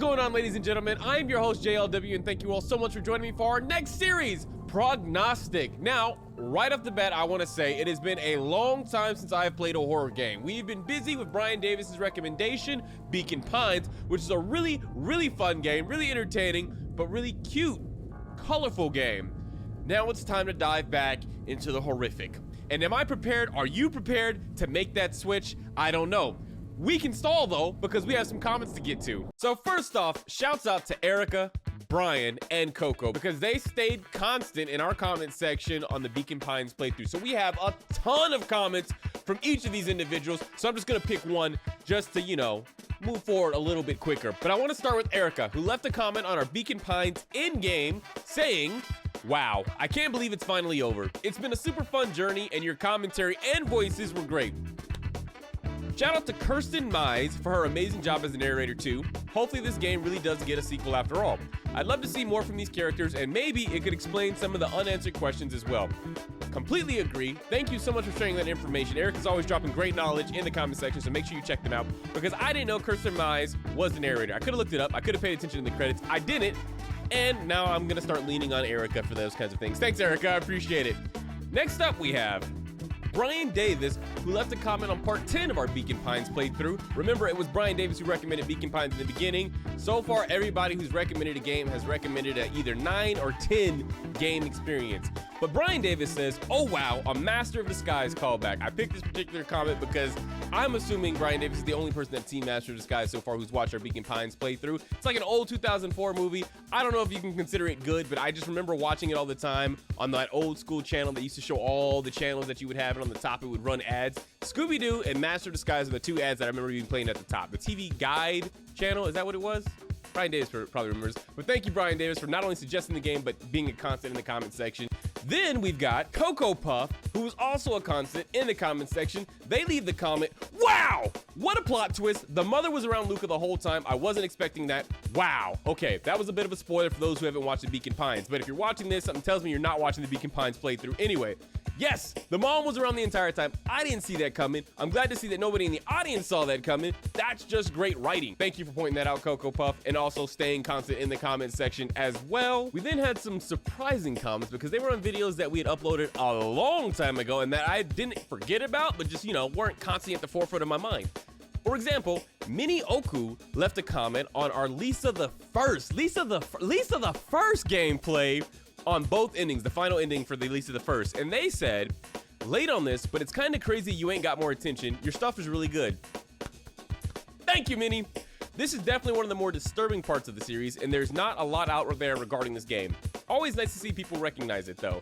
going on, ladies and gentlemen? I'm your host, JLW, and thank you all so much for joining me for our next series, Prognostic. Now, right off the bat, I want to say it has been a long time since I have played a horror game. We've been busy with Brian Davis's recommendation, Beacon Pines, which is a really fun game, really entertaining, but really cute, colorful game. Now it's time to dive back into the horrific. And am I prepared? Are you prepared to make that switch? I don't know. We can stall though, because we have some comments to get to. So first off, shouts out to Erica, Brian, and Coco, because they stayed constant in our comment section on the Beacon Pines playthrough. So we have a ton of comments from each of these individuals. So I'm just gonna pick one just to, you know, move forward a little bit quicker. But I wanna start with Erica, who left a comment on our Beacon Pines in-game saying, "Wow, I can't believe it's finally over. It's been a super fun journey and your commentary and voices were great." Shout out to Kirsten Mize for her amazing job as a narrator too. Hopefully this game really does get a sequel after all. I'd love to see more from these characters and maybe it could explain some of the unanswered questions as well. Completely agree. Thank you so much for sharing that information. Eric is always dropping great knowledge in the comment section, so make sure you check them out because I didn't know Kirsten Mize was the narrator. I could have looked it up. I could have paid attention to the credits. I didn't. And now I'm gonna start leaning on Erica for those kinds of things. Thanks, Erica, I appreciate it. Next up, we have Brian Davis, who left a comment on part 10 of our Beacon Pines playthrough. Remember, it was Brian Davis who recommended Beacon Pines in the beginning. So far, everybody who's recommended a game has recommended a either 9 or 10 game experience. But Brian Davis says, "Oh wow, a Master of Disguise callback." I picked this particular comment because I'm assuming Brian Davis is the only person that's seen Master of Disguise so far who's watched our Beacon Pines playthrough. It's like an old 2004 movie. I don't know if you can consider it good, but I just remember watching it all the time on that old school channel that used to show all the channels that you would have, and on the top it would run ads. Scooby-Doo and Master of Disguise are the two ads that I remember being playing at the top. The TV Guide channel, is that what it was? Brian Davis probably remembers. But thank you, Brian Davis, for not only suggesting the game, but being a constant in the comment section. Then we've got Coco Puff, who is also a constant in the comment section. They leave the comment, "Wow, what a plot twist. The mother was around Luca the whole time. I wasn't expecting that. Wow." Okay, that was a bit of a spoiler for those who haven't watched the Beacon Pines. But if you're watching this, something tells me you're not watching the Beacon Pines playthrough anyway. Yes, the mom was around the entire time. I didn't see that coming. I'm glad to see that nobody in the audience saw that coming. That's just great writing. Thank you for pointing that out, Coco Puff, and also staying constant in the comment section as well. We then had some surprising comments because they were on videos that we had uploaded a long time ago and that I didn't forget about, but just, you know, weren't constantly at the forefront of my mind. For example, Mini Oku left a comment on our Lisa the First gameplay on both endings, the final ending for the Lisa the First, and they said, "Late on this, but it's kind of crazy you ain't got more attention. Your stuff is really good." Thank you, Minnie. This is definitely one of the more disturbing parts of the series, and there's not a lot out there regarding this game. Always nice to see people recognize it though.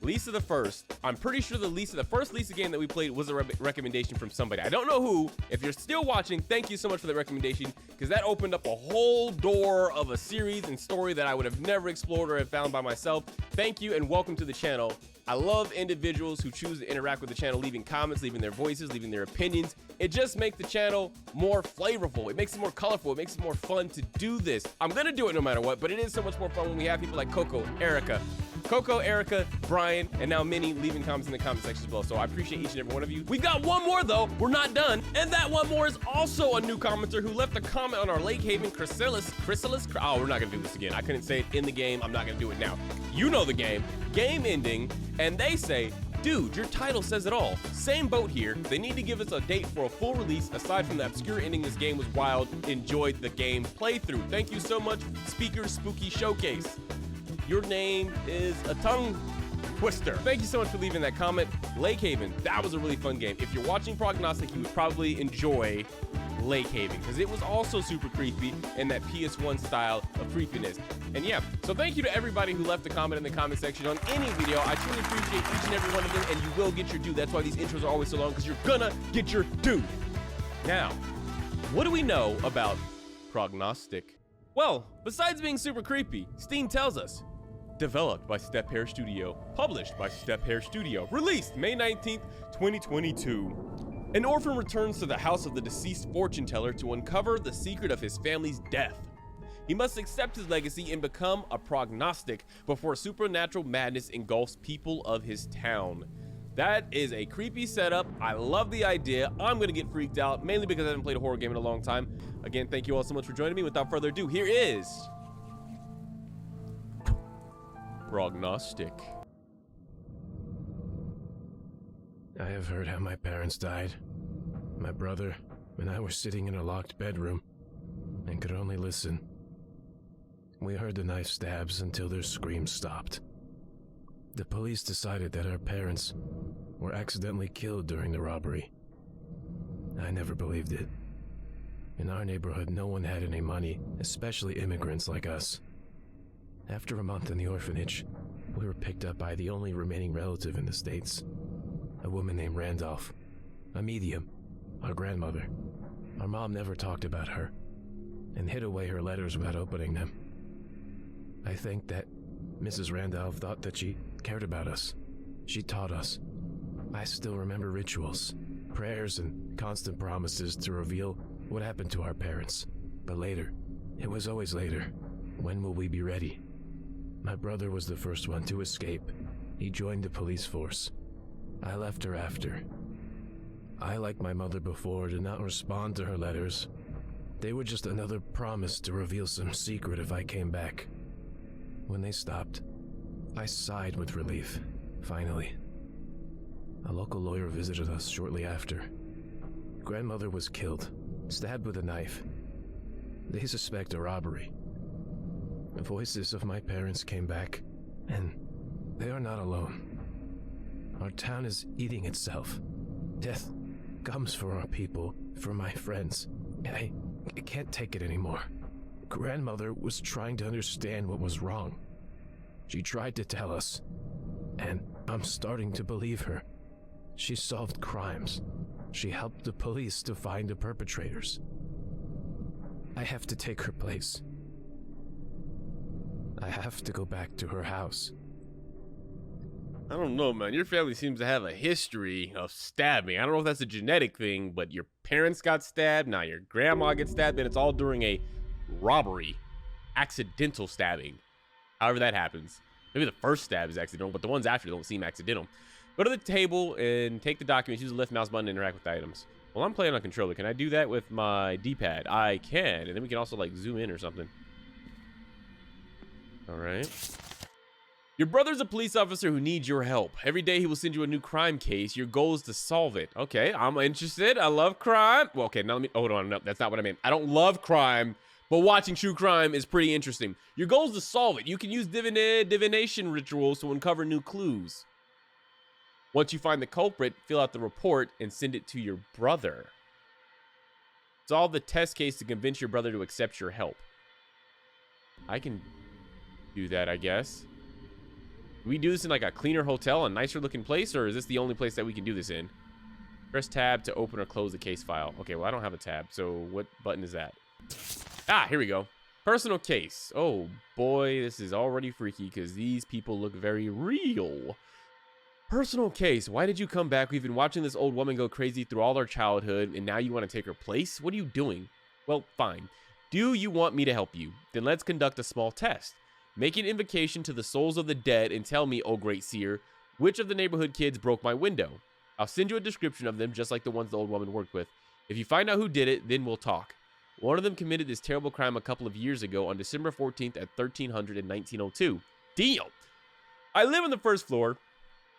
Lisa the First. I'm pretty sure the first Lisa game that we played was a recommendation from somebody. I don't know who. If you're still watching, thank you so much for the recommendation, because that opened up a whole door of a series and story that I would have never explored or have found by myself. Thank you and welcome to the channel. I love individuals who choose to interact with the channel, leaving comments, leaving their voices, leaving their opinions. It just makes the channel more flavorful. It makes it more colorful. It makes it more fun to do this. I'm gonna do it no matter what, but it is so much more fun when we have people like Coco, Erica, Brian, and now Minnie leaving comments in the comment section as well. So I appreciate each and every one of you. We've got one more though. We're not done. And that one more is also a new commenter who left a comment on our Lake Haven Chrysalis. Oh, we're not gonna do this again. I couldn't say it in the game. I'm not gonna do it now. You know the game. Game ending. And they say, "Dude, your title says it all. Same boat here. They need to give us a date for a full release. Aside from the obscure ending, this game was wild. Enjoyed the game playthrough." Thank you so much, Speaker Spooky Showcase. Your name is a tongue twister. Thank you so much for leaving that comment. Lake Haven, that was a really fun game. If you're watching Prognostic, you would probably enjoy Lake Haven because it was also super creepy in that PS1 style of creepiness. And yeah, so thank you to everybody who left a comment in the comment section on any video. I truly appreciate each and every one of them, and you will get your due. That's why these intros are always so long, because you're gonna get your due. Now, what do we know about Prognostic? Well, besides being super creepy, Steam tells us, developed by Step Hair Studio, published by Step Hair Studio, released May 19th, 2022. An orphan returns to the house of the deceased fortune teller to uncover the secret of his family's death. He must accept his legacy and become a prognostic before supernatural madness engulfs people of his town. That is a creepy setup. I love the idea. I'm gonna get freaked out, mainly because I haven't played a horror game in a long time. Again, thank you all so much for joining me. Without further ado, here is Prognostic. I have heard how my parents died. My brother and I were sitting in a locked bedroom and could only listen. We heard the knife stabs until their screams stopped. The police decided that our parents were accidentally killed during the robbery. I never believed it. In our neighborhood, no one had any money, especially immigrants like us. After a month in the orphanage, we were picked up by the only remaining relative in the States, a woman named Randolph, a medium, our grandmother. Our mom never talked about her and hid away her letters without opening them. I think that Mrs. Randolph thought that she cared about us. She taught us. I still remember rituals, prayers, and constant promises to reveal what happened to our parents. But later, it was always later. When will we be ready? My brother was the first one to escape. He joined the police force. I left her after. I, like my mother before, did not respond to her letters. They were just another promise to reveal some secret if I came back. When they stopped, I sighed with relief. Finally. A local lawyer visited us shortly after. Grandmother was killed, stabbed with a knife. They suspect a robbery. The voices of my parents came back, and they are not alone. Our town is eating itself. Death comes for our people, for my friends. I can't take it anymore. Grandmother was trying to understand what was wrong. She tried to tell us, and I'm starting to believe her. She solved crimes. She helped the police to find the perpetrators. I have to take her place. I have to go back to her house. I don't know, man. Your family seems to have a history of stabbing. I don't know if that's a genetic thing, but your parents got stabbed, now your grandma gets stabbed, and it's all during a robbery. Accidental stabbing. However that happens. Maybe the first stab is accidental, but the ones after don't seem accidental. Go to the table and take the documents. Use the left mouse button to interact with the items. Well, I'm playing on controller. Can I do that with my D-pad? I can. And then we can also, like, zoom in or something. All right. Your brother's a police officer who needs your help. Every day he will send you a new crime case. Your goal is to solve it. Okay, I'm interested. I love crime. Well, okay, now let me... Hold on. No, that's not what I meant. I don't love crime, but watching true crime is pretty interesting. Your goal is to solve it. You can use divination rituals to uncover new clues. Once you find the culprit, fill out the report and send it to your brother. Solve the test case to convince your brother to accept your help. I can do that, I guess. Do we do this in like a cleaner hotel, a nicer looking place, or is this the only place that we can do this in? Press tab to open or close the case file. Okay, well, I don't have a tab, so what button is that? Ah, here we go. Personal case. Oh boy, this is already freaky because these people look very real. Personal case. Why did you come back? We've been watching this old woman go crazy through all our childhood, and now you want to take her place? What are you doing? Well, fine. Do you want me to help you? Then let's conduct a small test. Make an invocation to the souls of the dead and tell me, oh great seer, which of the neighborhood kids broke my window. I'll send you a description of them, just like the ones the old woman worked with. If you find out who did it, then we'll talk. One of them committed this terrible crime a couple of years ago on December 14th at 1300 in 1902. Deal! I live on the first floor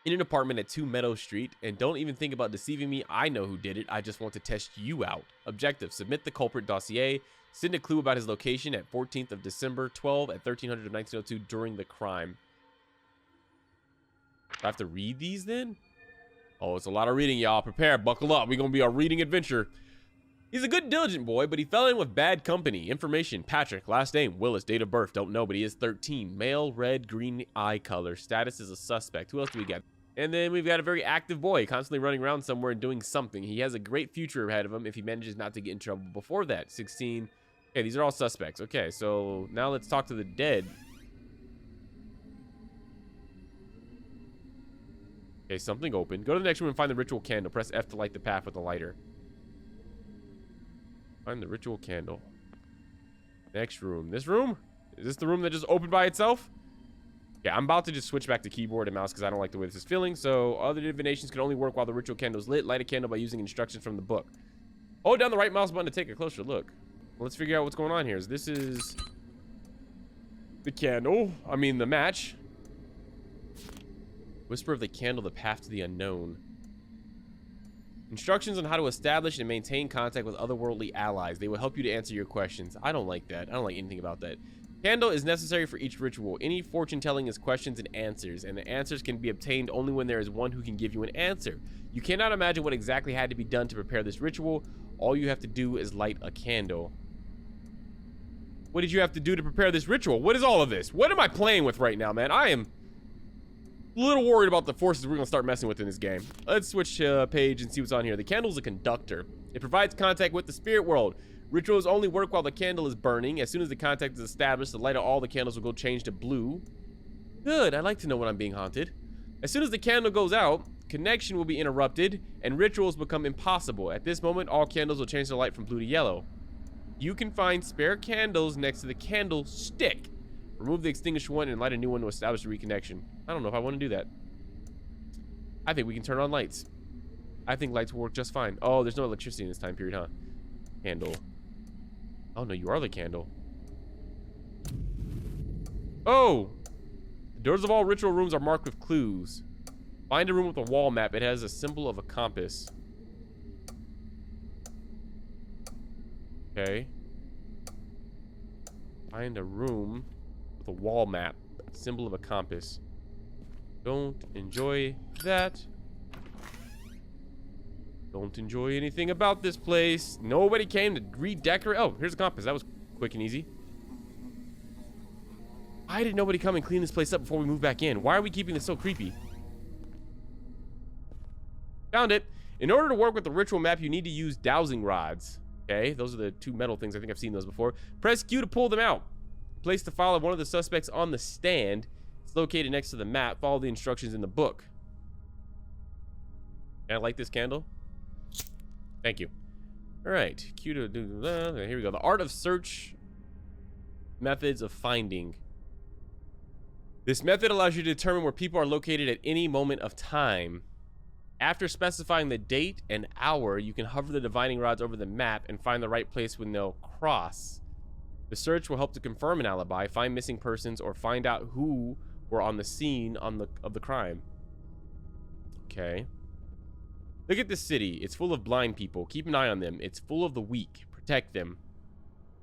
in an apartment at 2 Meadow Street, and don't even think about deceiving me. I know who did it. I just want to test you out. Objective: submit the culprit dossier. Send a clue about his location at 14th of December, 12 at 1300 of 1902 during the crime. Do I have to read these then? Oh, it's a lot of reading, y'all. Prepare, buckle up. We're going to be a reading adventure. He's a good, diligent boy, but he fell in with bad company. Information: Patrick. Last name: Willis. Date of birth: don't know, but he is 13. Male, red, green eye color. Status is a suspect. Who else do we got? And then we've got a very active boy, constantly running around somewhere and doing something. He has a great future ahead of him if he manages not to get in trouble before that. 16. Okay, these are all suspects. Okay, so now let's talk to the dead. Okay, something open. Go to the next room and find the ritual candle. Press F to light the path with a lighter. Find the ritual candle. Next room. This room? Is this the room that just opened by itself? Yeah, I'm about to just switch back to keyboard and mouse because I don't like the way this is feeling. So other divinations can only work while the ritual candle is lit. Light a candle by using instructions from the book. Hold down the right mouse button to take a closer look. Let's figure out what's going on here. This is the candle. I mean, the match. Whisper of the candle, the path to the unknown. Instructions on how to establish and maintain contact with otherworldly allies. They will help you to answer your questions. I don't like that. I don't like anything about that. Candle is necessary for each ritual. Any fortune telling is questions and answers, and the answers can be obtained only when there is one who can give you an answer. You cannot imagine what exactly had to be done to prepare this ritual. All you have to do is light a candle. What did you have to do to prepare this ritual? What is all of this? What am I playing with right now, man? I am a little worried about the forces we're going to start messing with in this game. Let's switch page and see what's on here. The candle is a conductor. It provides contact with the spirit world. Rituals only work while the candle is burning. As soon as the contact is established, the light of all the candles will go change to blue. Good, I like to know when I'm being haunted. As soon as the candle goes out, connection will be interrupted, and rituals become impossible. At this moment, all candles will change their light from blue to yellow. You can find spare candles next to the candle stick. Remove the extinguished one and light a new one to establish a reconnection. I don't know if I want to do that. I think we can turn on lights. I think lights will work just fine. Oh, there's no electricity in this time period, huh? Candle. Oh, no, you are the candle. Oh! The doors of all ritual rooms are marked with clues. Find a room with a wall map. It has a symbol of a compass. Okay. Find a room with a wall map. Symbol of a compass. Don't enjoy that. Don't enjoy anything about this place. Nobody came to redecorate. Oh, here's a compass. That was quick and easy. Why did nobody come and clean this place up before we move back in? Why are we keeping this so creepy? Found it. In order to work with the ritual map, you need to use dowsing rods. Okay, those are the two metal things. I think I've seen those before. Press Q to pull them out. Place the file of one of the suspects on the stand. It's located next to the map. Follow the instructions in the book. Can I light this candle? Thank you. All right. Q to do that. Here we go. The art of search. Methods of finding. This method allows you to determine where people are located at any moment of time. After specifying the date and hour, you can hover the divining rods over the map and find the right place when they'll cross. The search will help to confirm an alibi, find missing persons, or find out who were on the scene of the crime. Okay. Look at this city. It's full of blind people. Keep an eye on them. It's full of the weak. Protect them.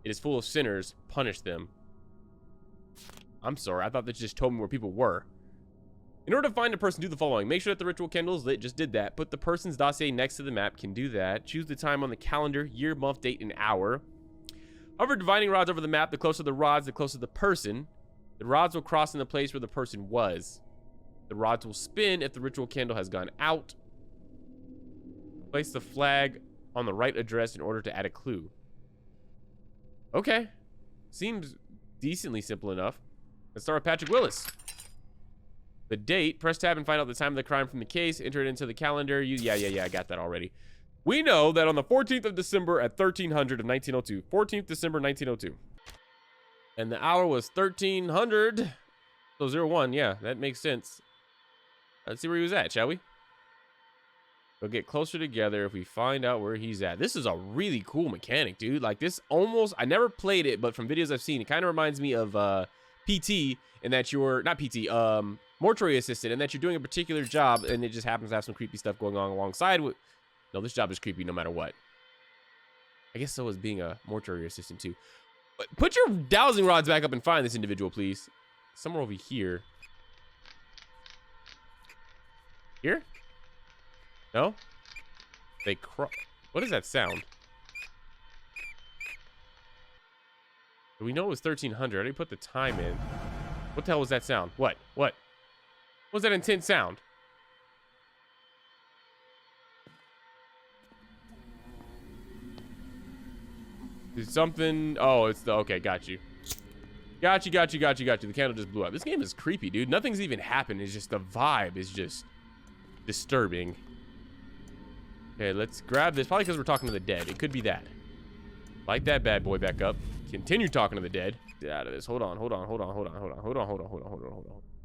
It is full of sinners. Punish them. I'm sorry. I thought that just told me where people were. In order to find a person, do the following. Make sure that the ritual candle is lit. Just did that. Put the person's dossier next to the map. Can do that. Choose the time on the calendar. Year, month, date, and hour. Hover divining rods over the map. The closer the rods, the closer the person. The rods will cross in the place where the person was. The rods will spin if the ritual candle has gone out. Place the flag on the right address in order to add a clue. Okay. Seems decently simple enough. Let's start with Patrick Willis. The date. Press tab and find out the time of the crime from the case. Enter it into the calendar. Yeah, I got that already. We know that on the 14th of December at 1300 of 1902. 14th December 1902. And the hour was 1300. So 01, yeah, that makes sense. Let's see where he was at, shall we? We'll get closer together if we find out where he's at. This is a really cool mechanic, dude. Like this almost, I never played it, but from videos I've seen, it kind of reminds me of PT in that you're, not PT, mortuary assistant, and that you're doing a particular job and it just happens to have some creepy stuff going on alongside with. No, this job is creepy no matter what. I guess so is being a mortuary assistant too. But put your dowsing rods back up and find this individual, please. Somewhere over here. Here? No? They what is that sound? Do we know it was 1300? I already put the time in. What the hell was that sound? What? What was that intense sound? Is something... Oh, it's the... Okay, got you. Got you. The candle just blew up. This game is creepy, dude. Nothing's even happened. It's just the vibe is just disturbing. Okay, let's grab this. Probably because we're talking to the dead. It could be that. Light that bad boy back up. Continue talking to the dead. Get out of this. Hold on.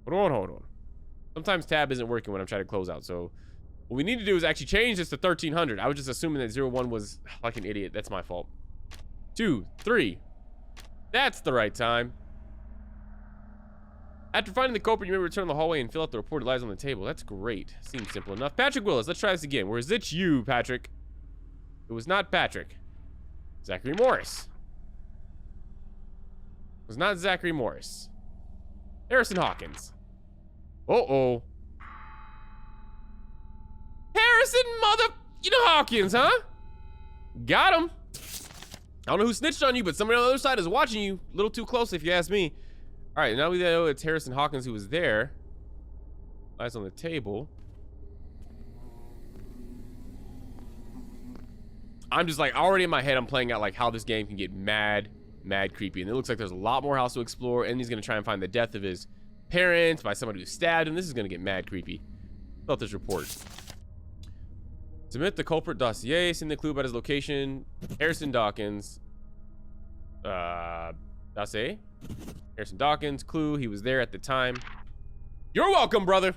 Hold on. Sometimes tab isn't working when I'm trying to close out. So what we need to do is actually change this to 1300. I was just assuming that 01 was like an idiot. That's my fault. 2, 3. That's the right time. After finding the culprit, you may return to the hallway and fill out the report that lies on the table. That's great. Seems simple enough. Patrick Willis, let's try this again. Where is it you, Patrick? It was not Patrick. Zachary Morris. It was not Zachary Morris. Harrison Hawkins. Uh-oh. Harrison Hawkins, huh? Got him. I don't know who snitched on you, but somebody on the other side is watching you. A little too close if you ask me. All right, now we know it's Harrison Hawkins who was there. Lies on the table. I'm just like, already in my head, I'm playing out like how this game can get mad creepy. And it looks like there's a lot more house to explore. And he's gonna try and find the death of his parents by somebody who stabbed him. This is gonna get mad creepy. Fill out this report. Submit the culprit dossier. Send the clue about his location. Harrison Dawkins. Dossier. Harrison Dawkins. Clue. He was there at the time. You're welcome, brother.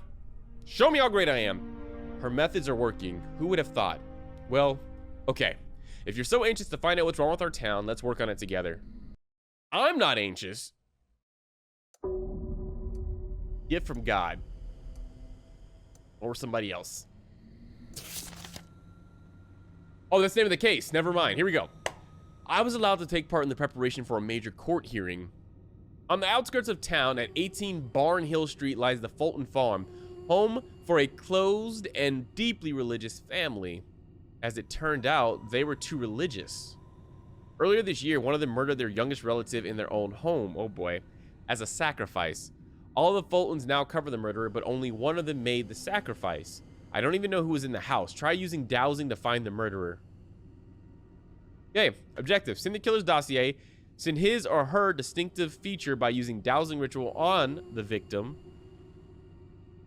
Show me how great I am. Her methods are working. Who would have thought? Well, okay. If you're so anxious to find out what's wrong with our town, let's work on it together. I'm not anxious. Gift from God. Or somebody else. Oh, that's the name of the case. Never mind. Here we go. I was allowed to take part in the preparation for a major court hearing. On the outskirts of town at 18 Barn Hill Street lies the Fulton Farm, home for a closed and deeply religious family. As it turned out, they were too religious. Earlier this year, one of them murdered their youngest relative in their own home, oh boy, as a sacrifice. All the Fultons now cover the murderer, but only one of them made the sacrifice. I don't even know who was in the house. Try using dowsing to find the murderer. Okay, objective. Send the killer's dossier. Send his or her distinctive feature by using dowsing ritual on the victim.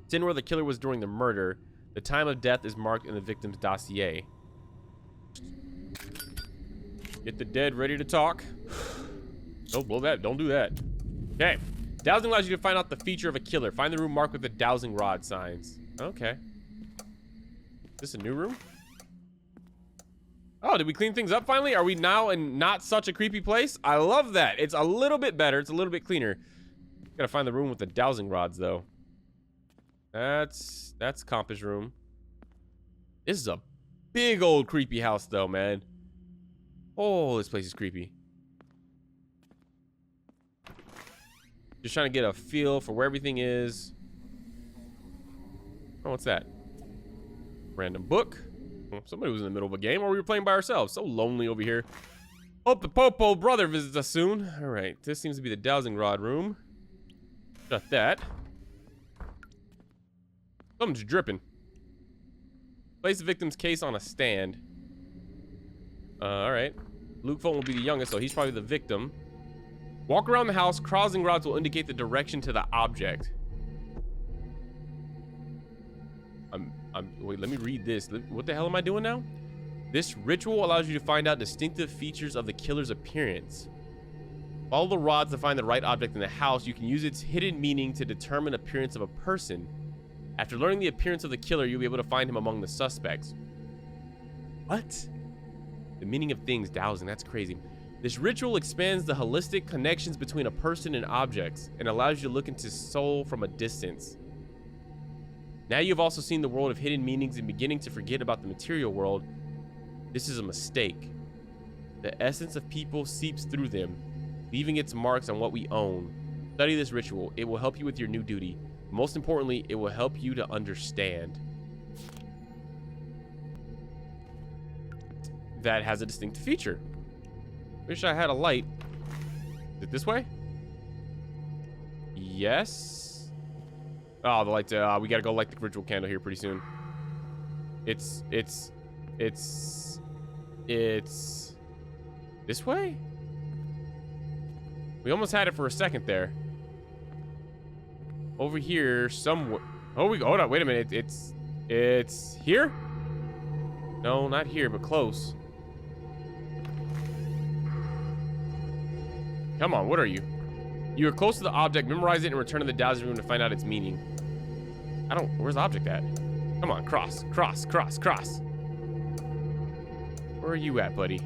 Send where the killer was during the murder. The time of death is marked in the victim's dossier. Get the dead ready to talk. Don't blow that. Don't do that. Okay. Dowsing allows you to find out the feature of a killer. Find the room marked with the dowsing rod signs. Okay. Is this a new room? Oh, did we clean things up finally? Are we now in not such a creepy place? I love that. It's a little bit better. It's a little bit cleaner. Gotta find the room with the dowsing rods, though. That's Compass room. This is a big old creepy house, though, man. Oh, this place is creepy. Just trying to get a feel for where everything is. Oh, what's that? Random book. Somebody was in the middle of a game, or we were playing by ourselves. So lonely over here. Hope the Popo brother visits us soon. All right, this seems to be the dowsing rod room. Shut that. Something's dripping. Place the victim's case on a stand. All right. Luke Fulton will be the youngest, so he's probably the victim. Walk around the house. Crossing rods will indicate the direction to the object. Wait, let me read this. What the hell am I doing now? This ritual allows you to find out distinctive features of the killer's appearance. Follow the rods to find the right object in the house. You can use its hidden meaning to determine appearance of a person. After learning the appearance of the killer, you'll be able to find him among the suspects. What? The meaning of things, dowsing, that's crazy. This ritual expands the holistic connections between a person and objects and allows you to look into soul from a distance. Now you've also seen the world of hidden meanings and beginning to forget about the material world. This is a mistake. The essence of people seeps through them, leaving its marks on what we own. Study this ritual. It will help you with your new duty. Most importantly, it will help you to understand. That has a distinct feature. Wish I had a light. Is it this way? Yes. Oh, the light. We gotta go light the ritual candle here pretty soon. It's this way? We almost had it for a second there. Over here somewhere. Oh, hold on, wait a minute. It's here? No, not here, but close. Come on, what are you? You are close to the object. Memorize it and return to the dowsing room to find out its meaning. Where's the object at? Come on, cross. Where are you at, buddy?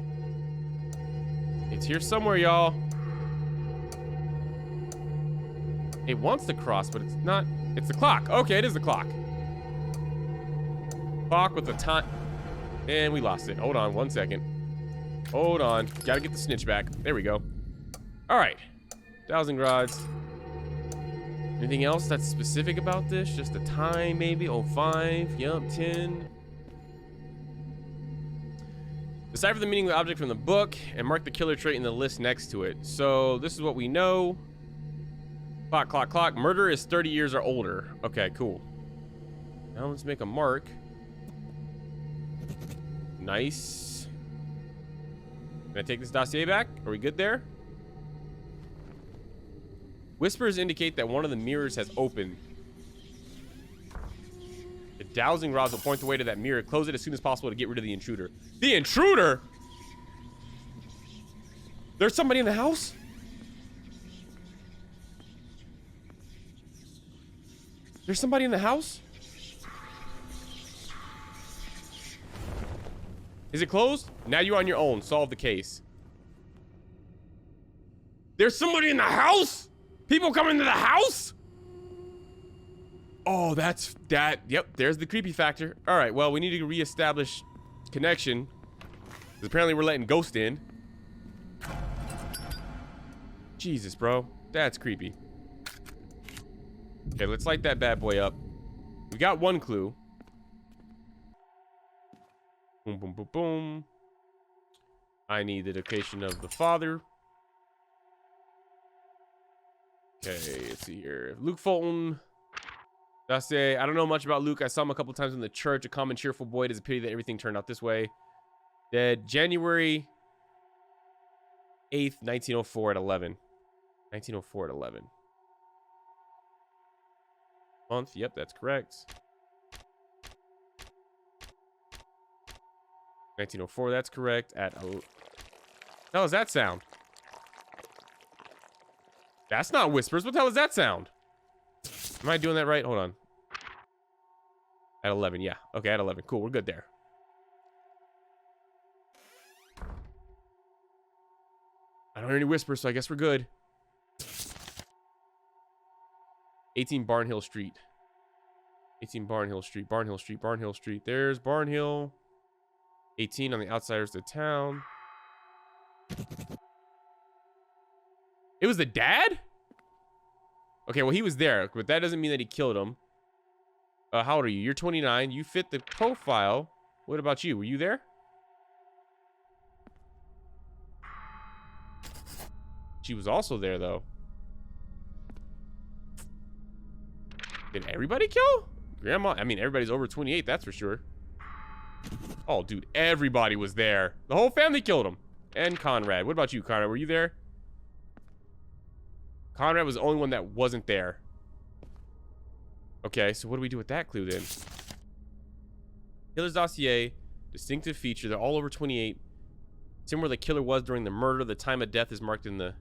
It's here somewhere, y'all. It wants to cross, but it's not. It's the clock. Okay, it is the clock. Clock with the time. And we lost it. Hold on 1 second. Hold on. Gotta get the snitch back. There we go. All right. Dowsing rods. Anything else that's specific about this? Just the time, maybe? 05. Yup, 10. Decipher the meaning of the object from the book and mark the killer trait in the list next to it. So this is what we know. Clock. Murder is 30 years or older. Okay, cool. Now let's make a mark. Nice. Can I take this dossier back? Are we good there? Whispers indicate that one of the mirrors has opened. The dowsing rods will point the way to that mirror. Close it as soon as possible to get rid of the intruder. The intruder? There's somebody in the house? There's somebody in the house? Is it closed? Now you're on your own. Solve the case. There's somebody in the house? People coming into the house? Oh, that's that. Yep, there's the creepy factor. All right, well, we need to reestablish connection. Because apparently we're letting Ghost in. Jesus, bro. That's creepy. Okay, let's light that bad boy up. We got one clue. Boom, boom, boom, boom. I need the location of the father. Okay, let's see here. Luke Fulton. Dossier. I don't know much about Luke. I saw him a couple times in the church. A common, cheerful boy. It is a pity that everything turned out this way. Dead January 8th, 1904 at 11. 1904 at 11. Month. Yep, that's correct. 1904, that's correct. What the hell is that sound? That's not whispers. What the hell is that sound? Am I doing that right? Hold on. At 11, yeah. Okay, at 11. Cool, we're good there. I don't hear any whispers, so I guess we're good. 18 Barnhill Street. 18 Barnhill Street. Barnhill Street. Barnhill Street. There's Barnhill. 18 on the outsiders of town. It was the dad? Okay, well, he was there, but that doesn't mean that he killed him. How old are you? You're 29. You fit the profile. What about you? Were you there? She was also there, though. Did everybody kill? Grandma? I mean, everybody's over 28, that's for sure. Oh, dude, everybody was there. The whole family killed him. And Conrad. What about you, Conrad? Were you there? Conrad was the only one that wasn't there. Okay, so what do we do with that clue then? Killer's dossier. Distinctive feature. They're all over 28. Same where the killer was during the murder. The time of death is marked in the...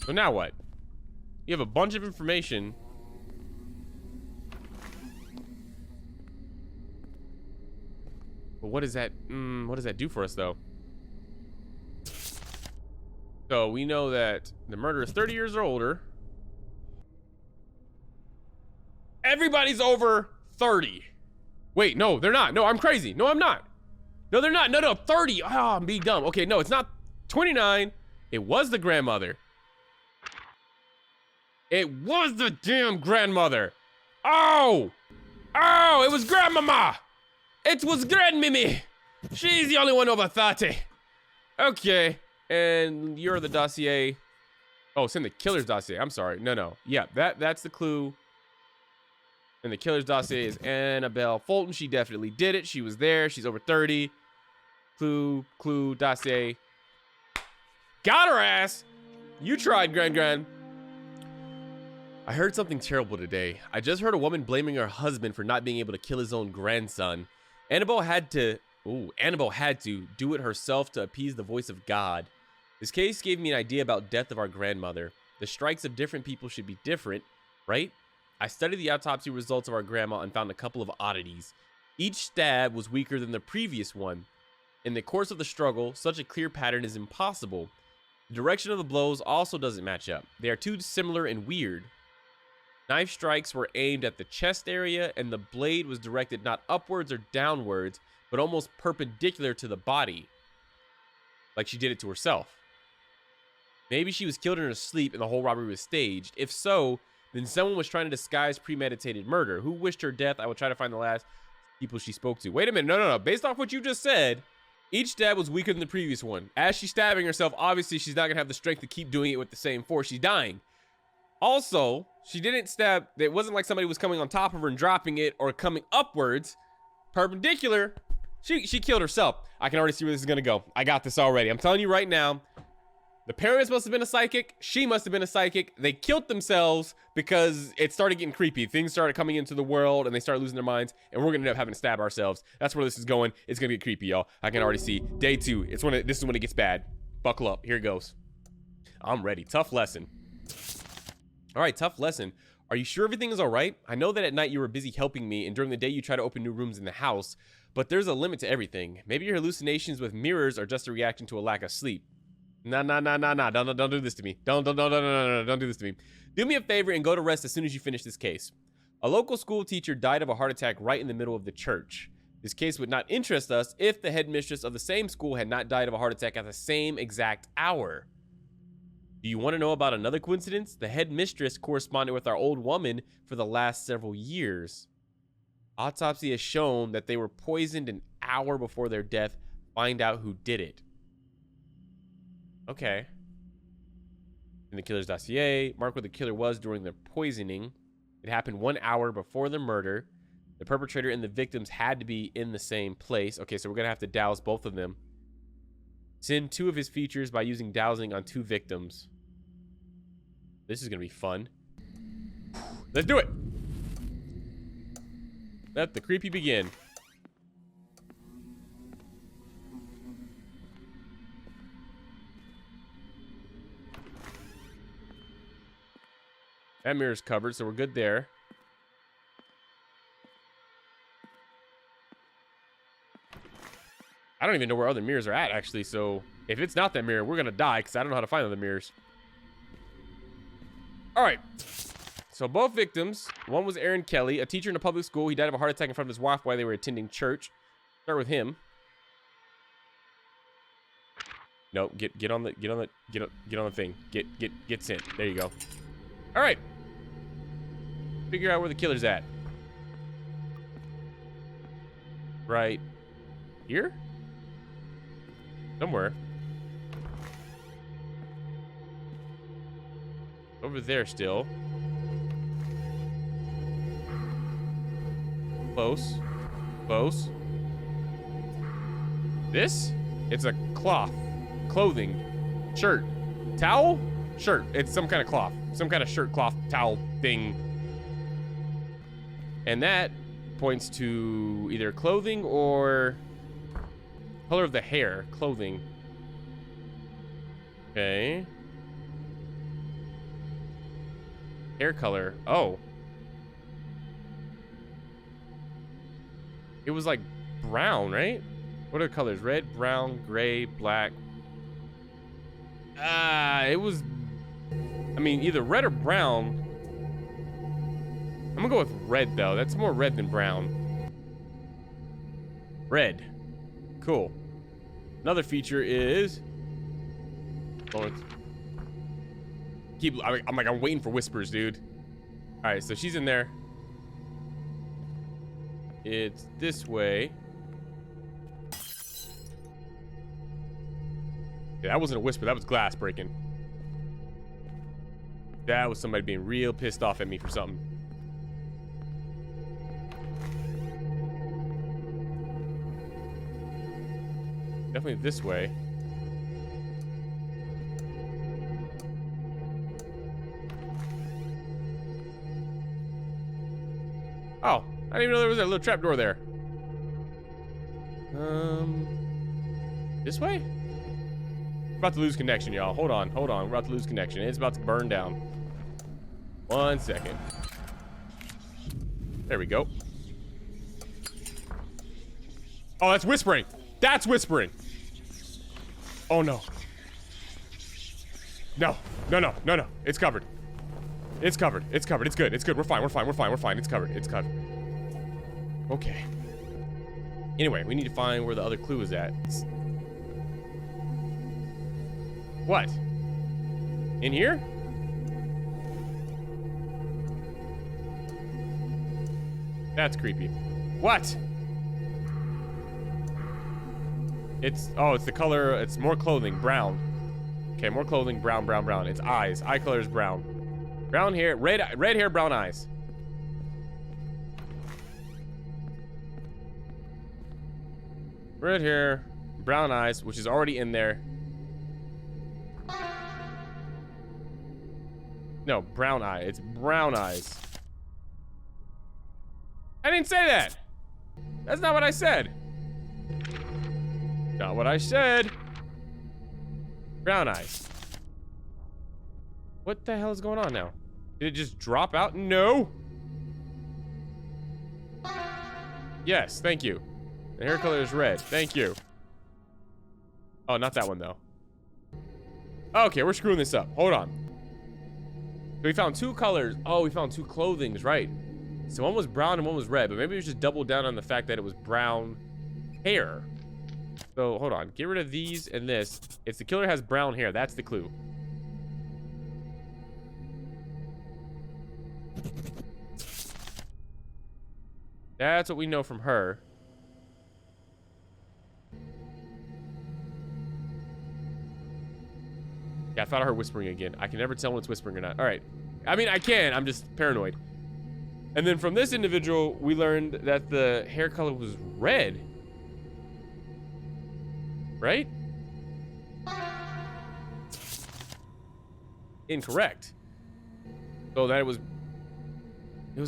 So now what? You have a bunch of information. But what does that do for us, though? So we know that the murderer is 30 years or older. Everybody's over 30. Wait, no, they're not. No, I'm crazy. No, I'm not. No, they're not. No, 30. Oh, I'm being dumb. Okay, no, it's not 29. It was the grandmother. It was the damn grandmother. Oh! Oh, it was grandmama. It was grandmimmy. She's the only one over 30. Okay. And you're the dossier. Oh, it's in the killer's dossier. I'm sorry. No. Yeah, that's the clue. And the killer's dossier is Annabelle Fulton. She definitely did it. She was there. She's over 30. Clue, dossier. Got her ass. You tried, Gran. I heard something terrible today. I just heard a woman blaming her husband for not being able to kill his own grandson. Annabelle had to do it herself to appease the voice of God. This case gave me an idea about death of our grandmother. The strikes of different people should be different, right? I studied the autopsy results of our grandma and found a couple of oddities. Each stab was weaker than the previous one. In the course of the struggle, such a clear pattern is impossible. The direction of the blows also doesn't match up. They are too similar and weird. Knife strikes were aimed at the chest area, and the blade was directed not upwards or downwards, but almost perpendicular to the body. Like she did it to herself. Maybe she was killed in her sleep and the whole robbery was staged. If so, then someone was trying to disguise premeditated murder. Who wished her death? I will try to find the last people she spoke to. Wait a minute. No. Based off what you just said, each stab was weaker than the previous one. As she's stabbing herself, obviously she's not going to have the strength to keep doing it with the same force. She's dying. Also, she didn't stab. It wasn't like somebody was coming on top of her and dropping it or coming upwards. Perpendicular. She killed herself. I can already see where this is going to go. I got this already. I'm telling you right now. The parents must have been a psychic. She must have been a psychic. They killed themselves because it started getting creepy. Things started coming into the world and they started losing their minds. And we're going to end up having to stab ourselves. That's where this is going. It's going to get creepy, y'all. I can already see. Day 2. This is when it gets bad. Buckle up. Here it goes. I'm ready. Tough lesson. All right, tough lesson. Are you sure everything is all right? I know that at night you were busy helping me and during the day you try to open new rooms in the house. But there's a limit to everything. Maybe your hallucinations with mirrors are just a reaction to a lack of sleep. No. Don't do this to me. Don't do this to me. Do me a favor and go to rest as soon as you finish this case. A local school teacher died of a heart attack right in the middle of the church. This case would not interest us if the headmistress of the same school had not died of a heart attack at the same exact hour. Do you want to know about another coincidence? The headmistress corresponded with our old woman for the last several years. Autopsy has shown that they were poisoned an hour before their death. Find out who did it. Okay. In the killer's dossier, mark where the killer was during the poisoning. It happened 1 hour before the murder. The perpetrator and the victims had to be in the same place. Okay, so we're going to have to douse both of them. Send 2 of his features by using dowsing on 2 victims. This is going to be fun. Let's do it. Let the creepy begin. That mirror's covered, so we're good there. I don't even know where other mirrors are at, actually, so if it's not that mirror, we're gonna die, because I don't know how to find other mirrors. Alright. So both victims, one was Aaron Kelly, a teacher in a public school. He died of a heart attack in front of his wife while they were attending church. Start with him. No, get on the thing. Get sent. There you go. Alright. Figure out where the killer's at. Right here? Somewhere. Over there still. Close. Close. This? It's a cloth. Clothing. Shirt. Towel? Shirt. It's some kind of cloth. Some kind of shirt, cloth, towel thing. And that points to either clothing or color of the hair. Clothing. Okay. Hair color. Oh. It was like brown, right? What are the colors? Red, brown, gray, black. It was... I mean, either red or brown. I'm gonna go with red, though. That's more red than brown. Red. Cool. Another feature is... Oh, I'm waiting for whispers, dude. Alright, so she's in there. It's this way. Yeah, that wasn't a whisper. That was glass breaking. That was somebody being real pissed off at me for something. Definitely this way. Oh, I didn't even know there was a little trap door there. This way? About to lose connection, y'all. Hold on. We're about to lose connection. It's about to burn down. 1 second. There we go. Oh, that's whispering. That's whispering. Oh, no. No. It's covered. It's covered. It's good. We're fine. It's covered. Okay. Anyway, we need to find where the other clue is at. What? In here? That's creepy. What? It's the color, it's more clothing, brown. Okay, more clothing, brown. It's eyes. Eye color is brown. Brown hair, red hair, brown eyes. Red hair, brown eyes, which is already in there. No, brown eye. It's brown eyes. I didn't say that. That's not what I said. Not what I said. Brown eyes. What the hell is going on now? Did it just drop out? No. Yes, thank you. The hair color is red. Thank you. Oh, not that one, though. Okay, we're screwing this up. Hold on. So we found two colors. Oh, we found two clothings, right. So one was brown and one was red, but maybe we just doubled down on the fact that it was brown hair. So, hold on. Get rid of these and this. If the killer has brown hair, that's the clue. That's what we know from her. Yeah, I thought I heard whispering again. I can never tell when it's whispering or not. All right. I mean, I can. I'm just paranoid. And then from this individual, we learned that the hair color was red. Right? Incorrect. So that it was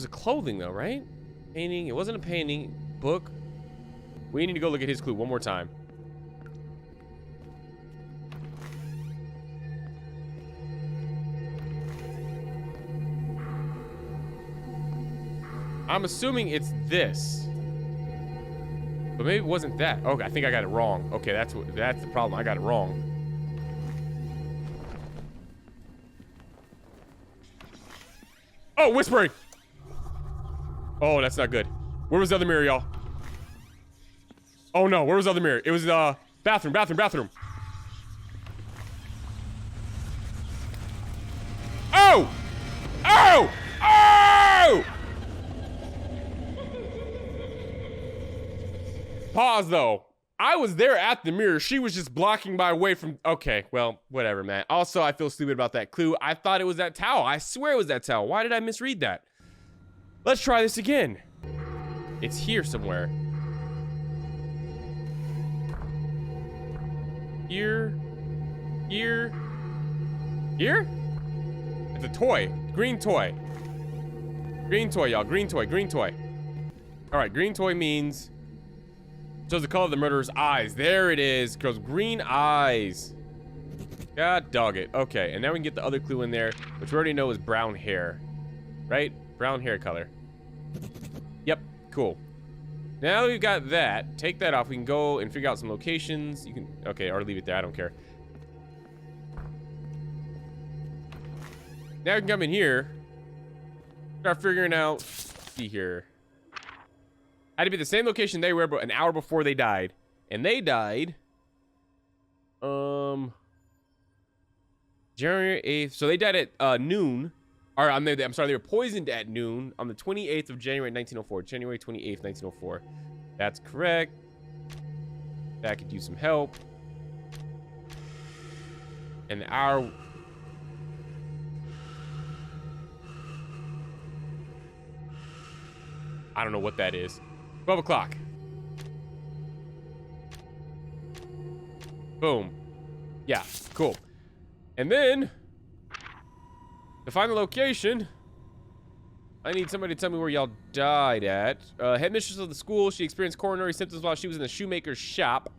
a clothing though, right? Painting. It wasn't a painting. Book. We need to go look at his clue one more time. I'm assuming it's this. But maybe it wasn't that. Okay, I think I got it wrong. Okay, that's the problem. I got it wrong. Oh, whispering. Oh, that's not good. Where was the other mirror, y'all? Oh no, where was the other mirror? It was bathroom. Oh! Oh! Oh! Pause though. I was there at the mirror. She was just blocking my way from... Okay, well, whatever, man. Also, I feel stupid about that clue. I thought it was that towel. I swear it was that towel. Why did I misread that? Let's try this again. It's here somewhere. Here. It's a toy. Green toy. Green toy, y'all. Green toy. All right, green toy means... shows the color of the murderer's eyes. There it is. Girls, green eyes. God dog it. Okay, and now we can get the other clue in there, which we already know is brown hair. Right? Brown hair color. Yep, cool. Now that we've got that, take that off. We can go and figure out some locations. You can, okay, or leave it there. I don't care. Now we can come in here. Start figuring out, let's see here. Had to be the same location they were, but an hour before they died. And they died... January 8th. So they died at noon. Or, I'm sorry, they were poisoned at noon on the 28th of January 1904. January 28th, 1904. That's correct. That could use some help. And the hour... I don't know what that is. 12 o'clock. Boom. Yeah, cool. And then, to find the location, I need somebody to tell me where y'all died at. Headmistress of the school, she experienced coronary symptoms while she was in the shoemaker's shop.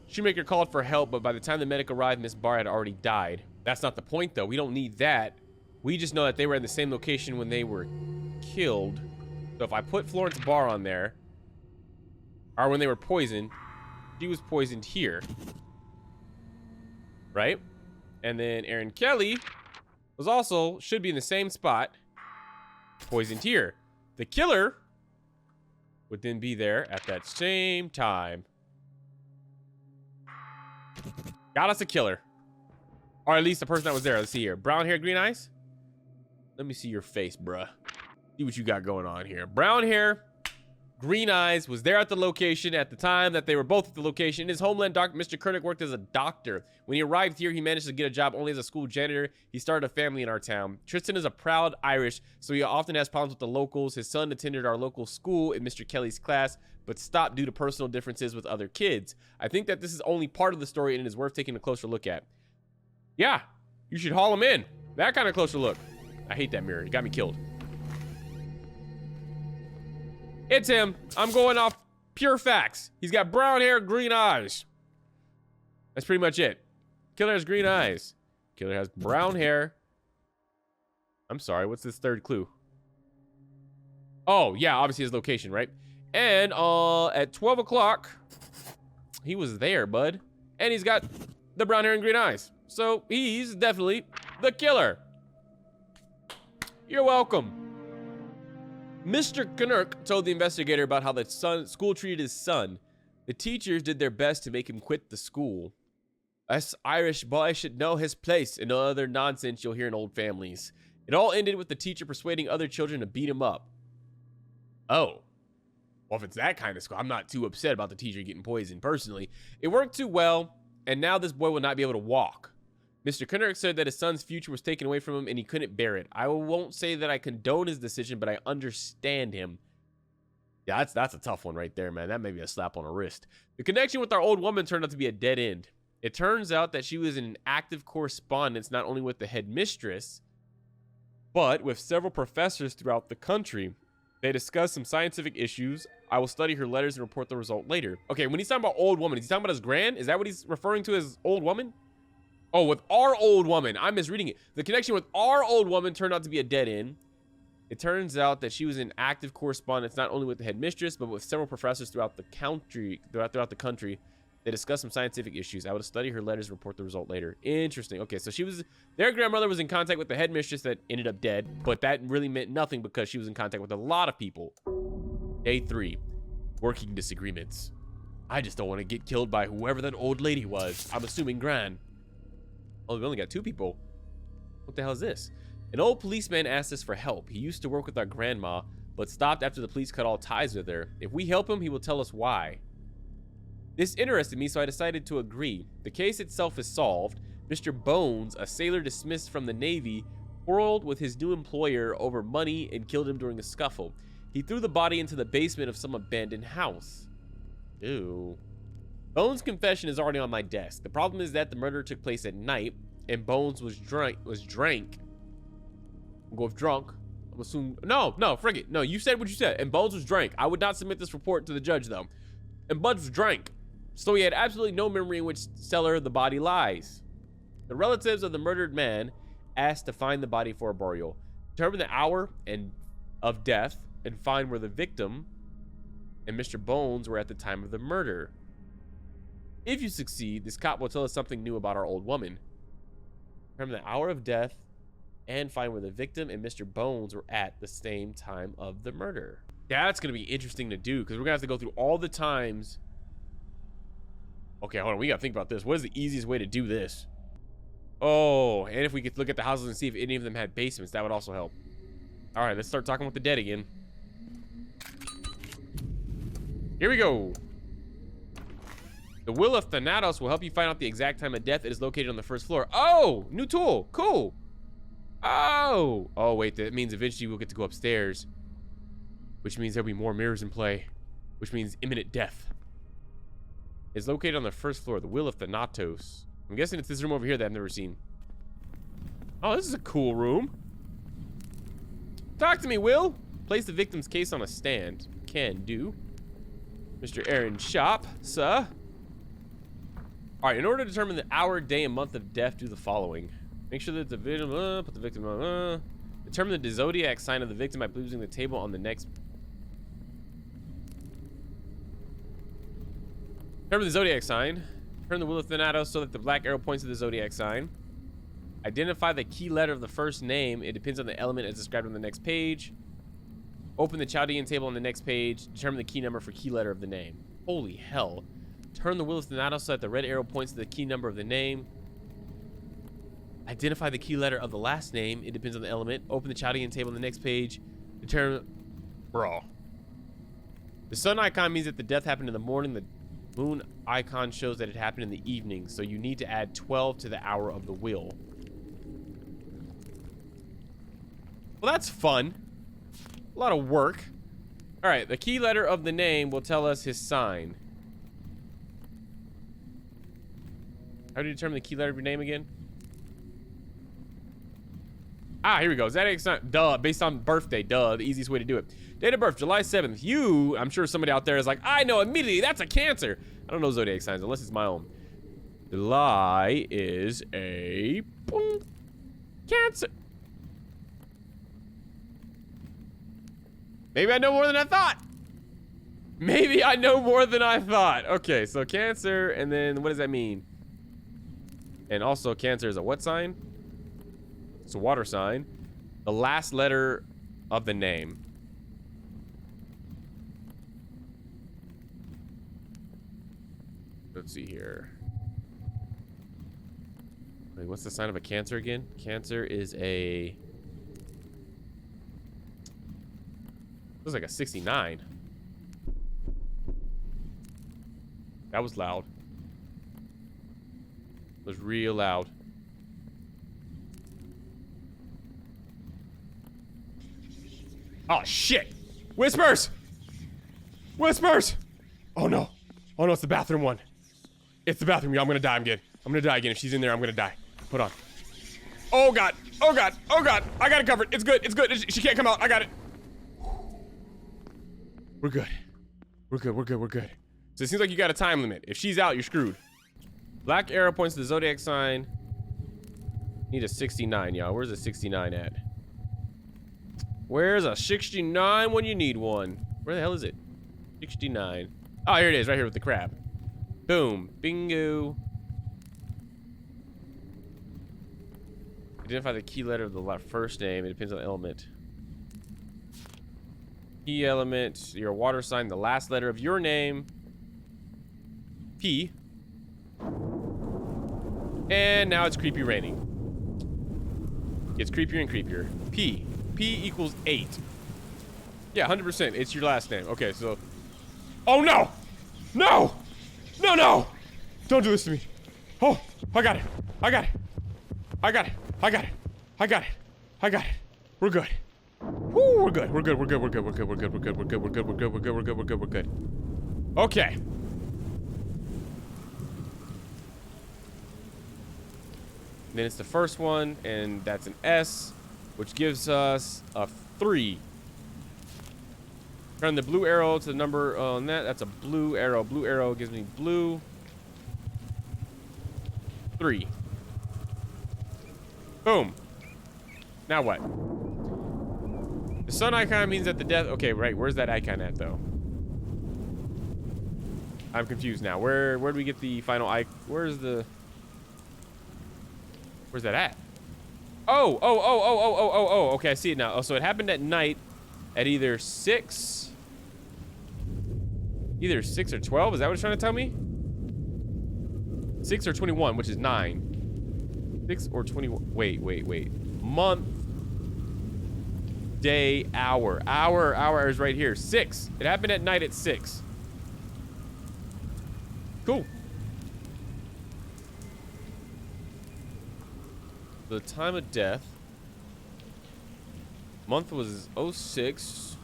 Shoemaker called for help, but by the time the medic arrived, Miss Barr had already died. That's not the point, though. We don't need that. We just know that they were in the same location when they were killed. So if I put Florence Barr on there, or when they were poisoned, she was poisoned here. Right? And then Aaron Kelly was also, should be in the same spot, poisoned here. The killer would then be there at that same time. Got us a killer. Or at least the person that was there. Let's see here. Brown hair, green eyes? Let me see your face, bruh. See what you got going on here. Brown hair, green eyes, was there at the location at the time that they were both at the location. In his homeland, Mr. Koenig worked as a doctor. When he arrived here, he managed to get a job only as a school janitor. He started a family in our town. Tristan is a proud Irish, so he often has problems with the locals. His son attended our local school in Mr. Kelly's class, but stopped due to personal differences with other kids. I think that this is only part of the story and it is worth taking a closer look at. Yeah, you should haul him in. That kind of closer look. I hate that mirror. It got me killed. It's him. I'm going off pure facts. He's got brown hair, green eyes. That's pretty much it. Killer has green eyes. Killer has brown hair. I'm sorry, what's this third clue? Oh, yeah, obviously his location, right? And at 12 o'clock, he was there, bud. And he's got the brown hair and green eyes. So he's definitely the killer. You're welcome. Mr. Knurk told the investigator about how the school treated his son. The teachers did their best to make him quit the school. Us Irish boy should know his place and no other nonsense you'll hear in old families. It all ended with the teacher persuading other children to beat him up. Oh. Well, if it's that kind of school, I'm not too upset about the teacher getting poisoned personally. It worked too well, and now this boy will not be able to walk. Mr. Knurk said that his son's future was taken away from him and he couldn't bear it. I won't say that I condone his decision, but I understand him. Yeah, that's a tough one right there, man. That may be a slap on the wrist. The connection with our old woman turned out to be a dead end. It turns out that she was in an active correspondence not only with the headmistress, but with several professors throughout the country. They discussed some scientific issues. I will study her letters and report the result later. Okay, when he's talking about old woman, is he talking about his Gran? Is that what he's referring to as old woman? Oh, with our old woman. I'm misreading it. The connection with our old woman turned out to be a dead end. It turns out that she was in active correspondence not only with the headmistress, but with several professors throughout the country. They discussed some scientific issues. I would study her letters and report the result later. Interesting. Okay, so their grandmother was in contact with the headmistress that ended up dead, but that really meant nothing because she was in contact with a lot of people. Day 3, working disagreements. I just don't want to get killed by whoever that old lady was. I'm assuming Gran. Oh, we only got 2 people. What the hell is this? An old policeman asked us for help. He used to work with our grandma, but stopped after the police cut all ties with her. If we help him, he will tell us why. This interested me, so I decided to agree. The case itself is solved. Mr. Bones, a sailor dismissed from the Navy, quarreled with his new employer over money and killed him during a scuffle. He threw the body into the basement of some abandoned house. Ew. Bones' confession is already on my desk. The problem is that the murder took place at night, and Bones was drank. We'll go with drunk. I'm assuming. No, frig it. No, you said what you said. And Bones was drank. I would not submit this report to the judge, though. And Buds was drank. So he had absolutely no memory in which cellar the body lies. The relatives of the murdered man asked to find the body for a burial, determine the hour of death, and find where the victim and Mr. Bones were at the time of the murder. If you succeed, this cop will tell us something new about our old woman. Determine the hour of death and find where the victim and Mr. Bones were at the same time of the murder. That's going to be interesting to do because we're going to have to go through all the times. Okay, hold on. We got to think about this. What is the easiest way to do this? Oh, and if we could look at the houses and see if any of them had basements, that would also help. All right, let's start talking with the dead again. Here we go. The will of Thanatos will help you find out the exact time of death. It is located on the first floor. Oh, new tool. Cool. Oh, wait, that means eventually we'll get to go upstairs, which means there'll be more mirrors in play, which means imminent death. It's located on the first floor. The will of Thanatos. I'm guessing it's this room over here that I've never seen. Oh, this is a cool room. Talk to me, Will. Place the victim's case on a stand. Can do. Mr. Aaron Shop, sir. All right, in order to determine the hour, day, and month of death, do the following. Make sure that the victim, put the victim on, determine the zodiac sign of the victim by using the table on the next. Determine the zodiac sign. Turn the wheel of Thanatos so that the black arrow points to the zodiac sign. Identify the key letter of the first name. It depends on the element as described on the next page. Open the Chaldean table on the next page. Determine the key number for key letter of the name. Holy hell. Turn the wheel of Thanatos so that the red arrow points to the key number of the name. Identify the key letter of the last name. It depends on the element. Open the Chaldean table on the next page. Determine... Bro. The sun icon means that the death happened in the morning. The moon icon shows that it happened in the evening. So you need to add 12 to the hour of the wheel. Well, that's fun. A lot of work. All right, the key letter of the name will tell us his sign. How do you determine the key letter of your name again? Ah, here we go. Zodiac sign. Duh, based on birthday. Duh, the easiest way to do it. Date of birth, July 7th. You, I'm sure somebody out there is like, I know immediately, that's a Cancer. I don't know zodiac signs unless it's my own. July is a boom, Cancer. Maybe I know more than I thought. Maybe I know more than I thought. Okay, so Cancer, and then what does that mean? And also Cancer is a what sign? It's a water sign. The last letter of the name. Let's see here. Wait, what's the sign of a Cancer again? Cancer is a... Looks like a 69. That was loud. It was real loud. Oh, shit. Whispers! Whispers! Oh, no. Oh, no, it's the bathroom one. It's the bathroom. I'm gonna die again. I'm gonna die again. If she's in there, I'm gonna die. Hold on. Oh, God. Oh, God. Oh, God. I got it covered. It's good. It's good. She can't come out. I got it. We're good. We're good. We're good. We're good. So it seems like you got a time limit. If she's out, you're screwed. Black arrow points to the zodiac sign. Need a 69, y'all. Where's the 69 at? Where's a 69 when you need one? Where the hell is it? 69. Oh, here it is, right here with the crab. Boom. Bingo. Identify the key letter of the first name. It depends on the element. Key element, your water sign, the last letter of your name. P. And now it's creepy raining. It's creepier and creepier. P. P equals 8. Yeah, 100%. It's your last name. Okay, so... Oh, no! No! No, no! Don't do this to me. Oh, I got it. I got it. I got it. I got it. I got it. I got it. We're good. Woo, we're good. We're good. We're good. We're good. We're good. We're good. We're good. We're good. We're good. We're good. We're good. We're good. We're good. We're good. Okay. Then it's the first one, and that's an S, which gives us a 3. Turn the blue arrow to the number on that. That's a blue arrow. Blue arrow gives me blue. 3. Boom. Now what? The sun icon means that the death... Okay, right. Where's that icon at, though? I'm confused now. Where do we get the final icon? Where's the... Where's that at? Oh. Okay, I see it now. Oh, so it happened at night at either 6... Either 6 or 12. Is that what it's trying to tell me? 6 or 21, which is 9. 6 or 21. Wait. Month. Day, hour. Hour is right here. 6. It happened at night at 6. Cool. The time of death. Month was 06.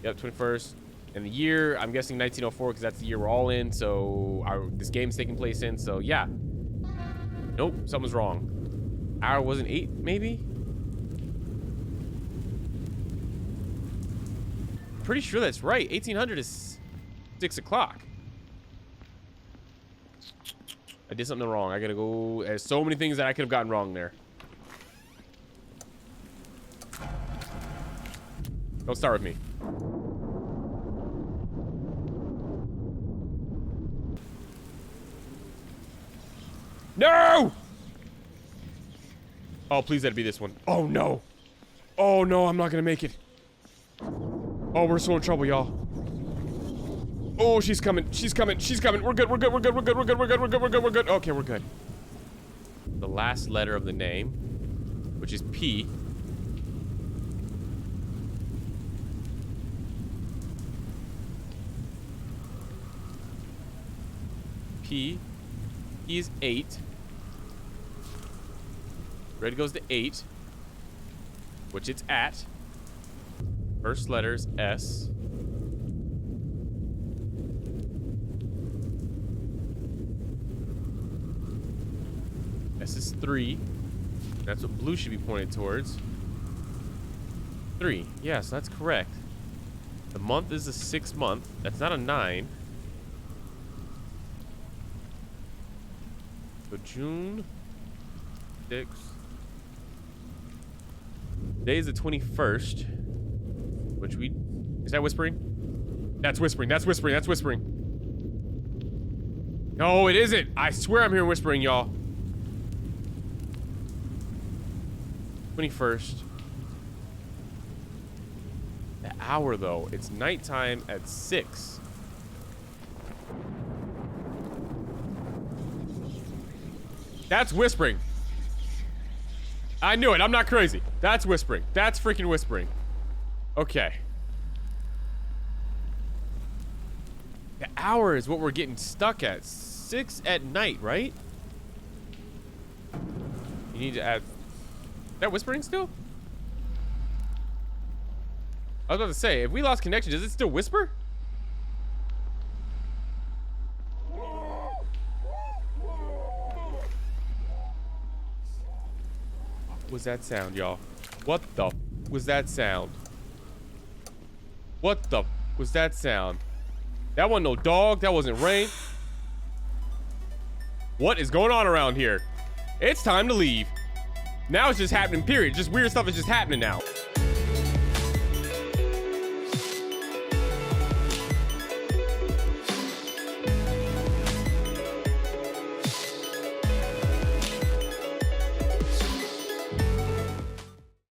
Yep, 21st. And the year, I'm guessing 1904 because that's the year we're all in. So this game's taking place in. So yeah. Nope, something's wrong. Hour wasn't 8, maybe? Pretty sure that's right. 1800 is 6 o'clock. I did something wrong. I gotta go. There's so many things that I could have gotten wrong there. Don't start with me. No! Oh, please let it be this one. Oh, no. Oh, no, I'm not gonna make it. Oh, we're so in trouble, y'all. Oh, she's coming. She's coming. She's coming. We're good. We're good. We're good. We're good. We're good. We're good. We're good. We're good. We're good. Okay, we're good. The last letter of the name, which is P. P. P is 8. Red goes to 8, which it's at. First letter is S. S is 3. That's what blue should be pointed towards. 3. Yes, that's correct. The month is a 6th month. That's not a 9. So June 6th. Today is the 21st. Which we... Is that whispering? That's whispering. That's whispering. That's whispering. No, it isn't. I swear I'm hearing whispering, y'all. 21st. The hour, though. It's nighttime at 6. That's whispering. I knew it. I'm not crazy. That's whispering. That's freaking whispering. Okay. The hour is what we're getting stuck at. 6 at night, right? You need to add... Is that whispering still? I was about to say, if we lost connection, does it still whisper? What was that sound, y'all? What the was that sound? What the was that sound? That wasn't no dog. That wasn't rain. What is going on around here? It's time to leave. Now it's just happening, period. Just weird stuff is just happening now.